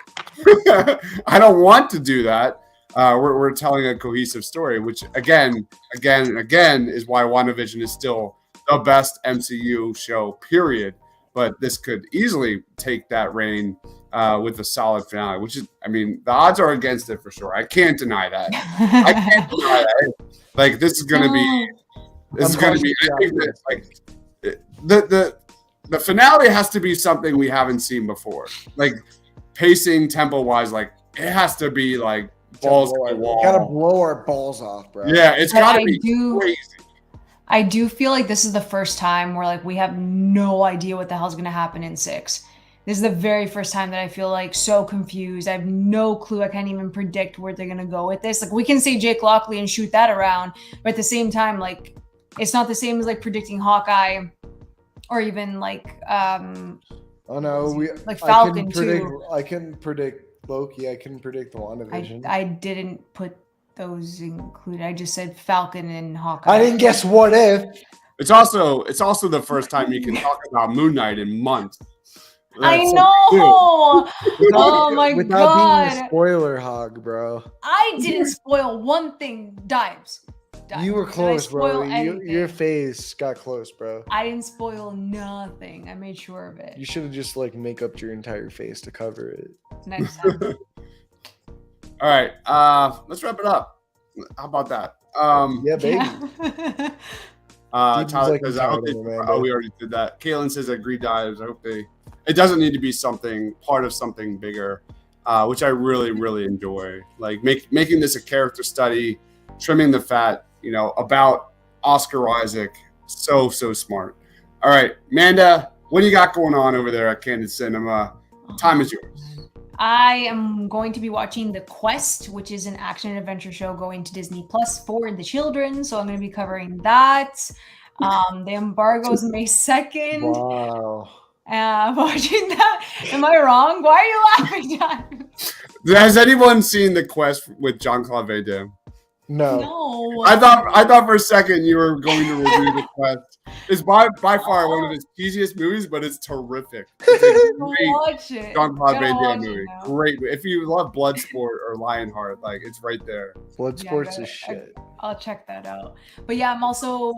I don't want to do that. We're telling a cohesive story, which again is why WandaVision is still the best MCU show, period. But this could easily take that reign with a solid finale, which is, I mean, the odds are against it for sure. I can't deny that. I can't deny that. Like, this is going to be, I think that, like, the finale has to be something we haven't seen before. Like, pacing, tempo-wise, like, it has to be, like, balls to the wall. Gotta blow our balls off, bro. Yeah, it's gotta be crazy. I do feel like this is the first time where like we have no idea what the hell's gonna happen in 6. This is the very first time that I feel like so confused. I have no clue. I can't even predict where they're gonna go with this. Like, we can say Jake Lockley and shoot that around, but at the same time, like, it's not the same as like predicting Hawkeye or even like oh no, like Falcon too. I can predict Loki. I can predict the WandaVision. I didn't put those included. I just said Falcon and Hawkeye. I didn't guess what if. It's also the first time you can talk about Moon Knight in months. I know. Oh my god! Without being a spoiler hog, bro. I didn't spoil one thing, Dives. You were Did I close, bro. spoil anything? Your face got close, bro. I didn't spoil nothing. I made sure of it. You should have just like make up your entire face to cover it. Next time. All right, let's wrap it up. How about that? Yeah, baby. Yeah. Tyler like says, I hope they, entitled, we already did that. Kaylin says, agree dives. I hope it doesn't need to be part of something bigger, which I really, really enjoy. Like making this a character study, trimming the fat, about Oscar Isaac. So smart. All right, Amanda, what do you got going on over there at Candid Cinema? Time is yours. I am going to be watching The Quest, which is an action and adventure show going to Disney Plus for the children. So I'm going to be covering that. The embargo's May 2nd. Wow. Watching that. Am I wrong? Why are you laughing, John? Has anyone seen The Quest with Jean-Claude Van Damme? No. I thought for a second you were going to review The Quest. It's by far one of his cheesiest movies, but it's terrific. It's a Watch it. Jean-Claude Van Gotta Damme watch it movie. now. Great. If you love Bloodsport or Lionheart, like it's right there. Bloodsport's is shit. I'll check that out. But yeah, I'm also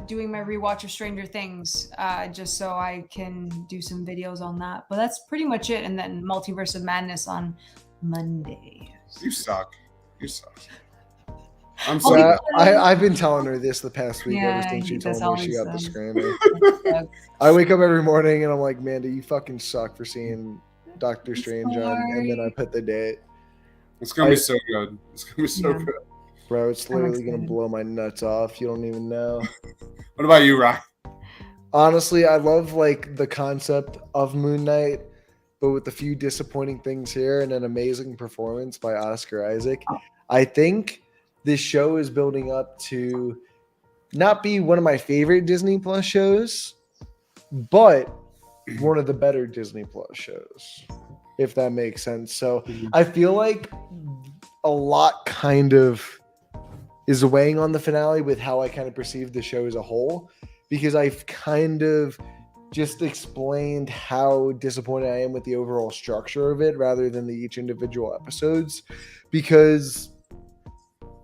doing my rewatch of Stranger Things, just so I can do some videos on that. But that's pretty much it. And then Multiverse of Madness on Monday. You suck. I'm Oh, sorry. I've been telling her this the past week ever Yeah, since she that's told me all she he got the said. screener. I wake up every morning and I'm like, Amanda, you fucking suck for seeing Doctor Strange on, and then I put the date. It's gonna be so good. It's gonna be so Yeah. good. Bro, it's I'm literally gonna excited. blow my nuts off. You don't even know. What about you, Ryan? Honestly, I love like the concept of Moon Knight, but with a few disappointing things here and an amazing performance by Oscar Isaac. I think this show is building up to not be one of my favorite Disney Plus shows, but one of the better Disney Plus shows, if that makes sense. So I feel like a lot kind of is weighing on the finale with how I kind of perceive the show as a whole, because I've kind of just explained how disappointed I am with the overall structure of it rather than each individual episodes, because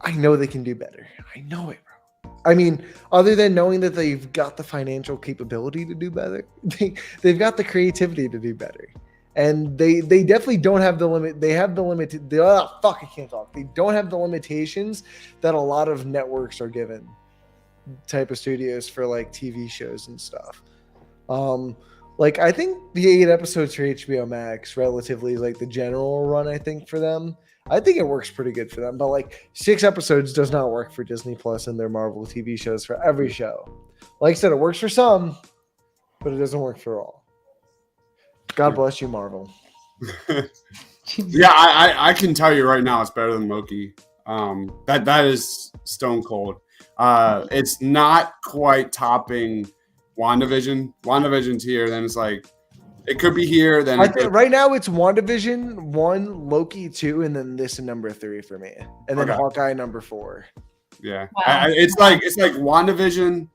I know they can do better. I know it, bro. I mean, other than knowing that they've got the financial capability to do better, they've got the creativity to do better. And they definitely don't have the limit. They have the limit. I can't talk. They don't have the limitations that a lot of networks are given type of studios for like TV shows and stuff. Like I think the 8 episodes for HBO Max relatively like the general run, I think, for them. I think it works pretty good for them, but like 6 episodes does not work for Disney Plus and their Marvel TV shows for every show. Like I said, it works for some, but it doesn't work for all. God bless you, Marvel. Yeah, I can tell you right now, it's better than Loki. That is stone cold. It's not quite topping WandaVision. WandaVision's here, then it's like it could be here. Then right now it's WandaVision 1, Loki 2, and then this is number 3 for me, and then Hawkeye number 4. Yeah, Wow. it's like WandaVision.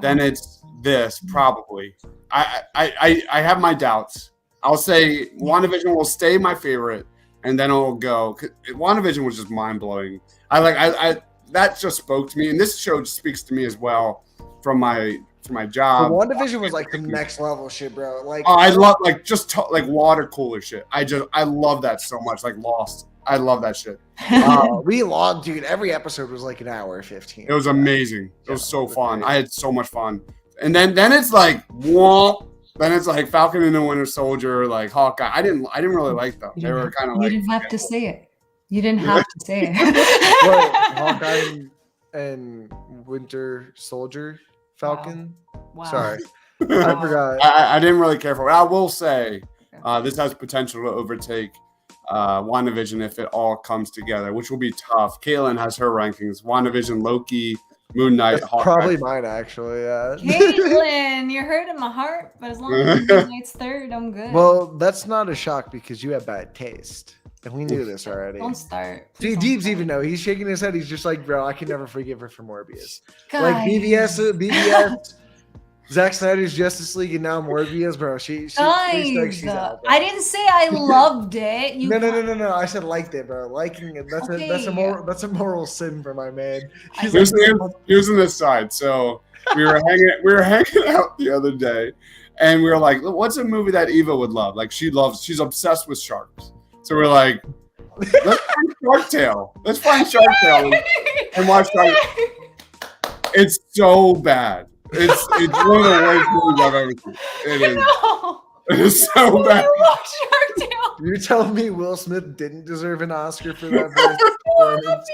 Then it's this probably. I have my doubts. I'll say WandaVision will stay my favorite, and then it'll go. WandaVision was just mind blowing. I that just spoke to me, and this show just speaks to me as well from my job. The WandaVision was like the next level shit, bro. Like, I love like water cooler shit. I love that so much. Like Lost, I love that shit. we logged, dude. Every episode was like an hour 15. It was amazing. It was so fun. I had so much fun. And then it's like whoa. Then it's like Falcon and the Winter Soldier, like Hawkeye. I didn't really like them. They were kind of like. You didn't have to say it. You didn't have to say it. What, Hawkeye and Winter Soldier, Falcon. Wow. Sorry, Wow. I forgot. I didn't really care for it. I will say this has potential to overtake WandaVision if it all comes together, which will be tough. Kaylin has her rankings: WandaVision, Loki, Moon Knight, That's Hawkeye. probably mine, actually. Yeah. Caitlin, you're hurting my heart, but as long as Moonlight's third, I'm good. Well, that's not a shock because you have bad taste, and we knew this already. Don't start. Dude, Please don't Deebs start. even know. He's shaking his head. He's just like, bro, I can never forgive her for Morbius. Guys. Like BBS Zack Snyder's Justice League and now Morbius, bro. She's Guys, out, bro. I didn't say I loved it. You No. I said liked it, bro. Liking it. That's a moral sin for my man. Here's an aside. So we were hanging out the other day, and we were like, "What's a movie that Eva would love? Like she's obsessed with sharks." So we're like, "Let's find Shark Tale. Let's find Shark Tale and watch Shark." It's so bad. It's one of the worst movies I've ever seen. It is. No. It is so bad. Watch Shark Tale. You're telling me Will Smith didn't deserve an Oscar for that? Watch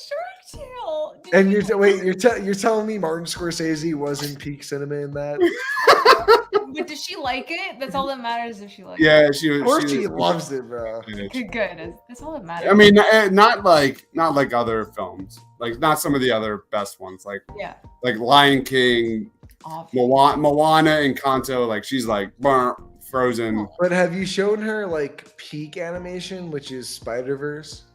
Shark Tale. And you're telling me Martin Scorsese was in peak cinema in that? But does she like it? That's all that matters. If she likes Yeah, it. Of course she loves it, bro. Good. That's all that matters. I mean, not like other films, like not some of the other best ones, like Lion King, Moana, and Kanto. Like she's like Frozen. But have you shown her like peak animation, which is Spider-Verse?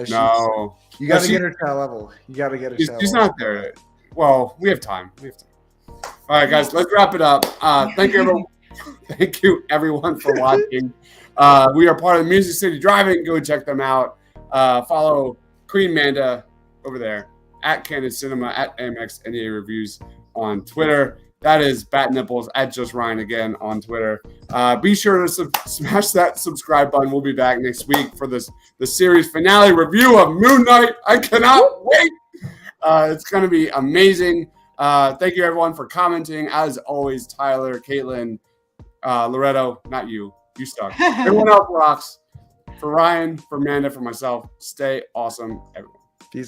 No, you got to get her to that level. You got to get her. She's not there. Well, we have time. All right, guys, let's wrap it up. Thank you, everyone. Thank you, everyone, for watching. We are part of the Music City Drive-In. Go check them out. Follow Queen Manda over there at Canon Cinema at AMX NEA Reviews on Twitter. That is Bat Nipples at Just Ryan again on Twitter. Be sure to smash that subscribe button. We'll be back next week for the series finale review of Moon Knight. I cannot wait. It's going to be amazing. Thank you, everyone, for commenting. As always, Tyler, Caitlin, Loretto, not you. You suck. Everyone else rocks. For Ryan, for Amanda, for myself, stay awesome, everyone.